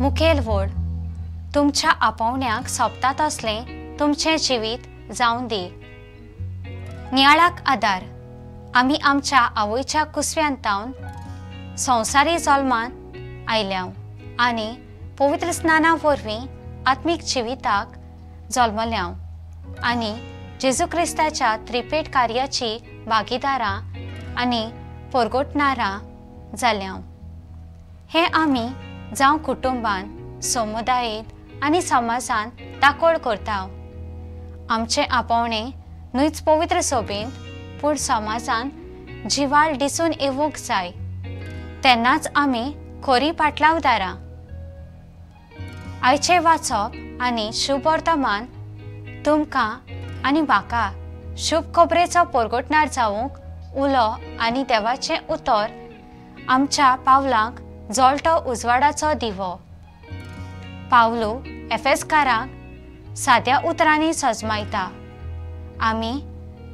मुखेल वड तुमच्या आपोवण्याक सोबतात असले तुमचे जिवीत जावन दी। नियाळाक आदार आमी आमच्या आवयच्या कुसव्यांतावन संवसारी जल्मान आयल्याव आनी पवित्र स्नाना वरवीं आत्मीक जिविताक जल्मल्याव आनी जेजू क्रिस्ताच्या त्रिपेट कार्याची भागीदारां आनी परगोटणारां जाल्याव। हे आमी जावं कुटुंबान समुदायेंत आनी समाजान दाखोळ करताव। आमचे आपोवणे न्हूच पवित्र सोबेंत पूण समाजान जिवाळ दिसून येवंक जाय, तेन्नाच आमी खरी पाटलावदारां। आयचे वाचप आनी शुभ वर्तमान तुमकां आनी म्हाका शुभ खबरेचो परगोटणार जावंक उलो आनी देवाचें उतर आमच्या पावलांक जळटो उजवाडाचो दिवो। पावलू एफेसकारांक साद्या उतरांनी सजमायता। आमी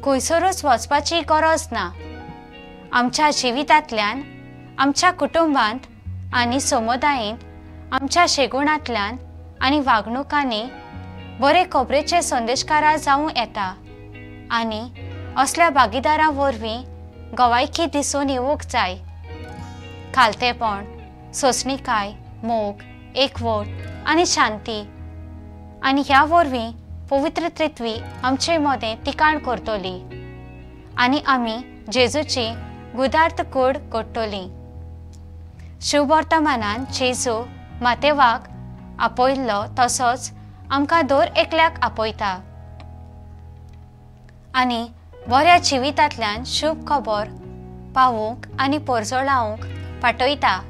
खंयसरूच वचपाची गरज ना। आमच्या जिवितांतल्यान, आमच्या कुटुंबांत आनी समुदायेंत, आमच्या शेगुणांतल्यान आनी वागणुकांनी बरे खबरेचे संदेशकारा जावं येता आनी असल्या भागीदारां वरवीं गवायकी दिसून येवंक जाय। खालतेपण, सोंसणीकाय, मोग, एकवट आनी शांती आनी ह्या वरवीं पवित्र त्रित्वी आमचे मदें तिकाण करतली आनी आमी जेजूची गुदार्थ कूड घडटलीं। शुभ वर्तमानान जेजू मातेवाक आपयल्लो तसोच आमकां दर एकल्याक आपयता आनी बऱ्या जिवितांतल्यान शुभ खबर पावूंक आनी परजळावंक पाठयता।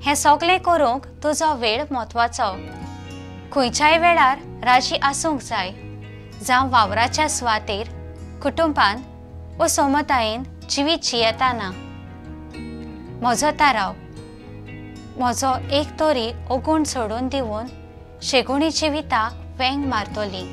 हें सगळें करूंक तुजो वेळ म्हत्वाचो। खंयच्याय वेळार राजी आसूंक जाय, जावं वावराच्या सुवातेर, कुटुंबान वा समुदायेन जिवीत जियेताना। म्हजो ताराव म्हजो एक तरी अगूण सोडून दिवन शेगुणी जिविताक वेंग मारतली।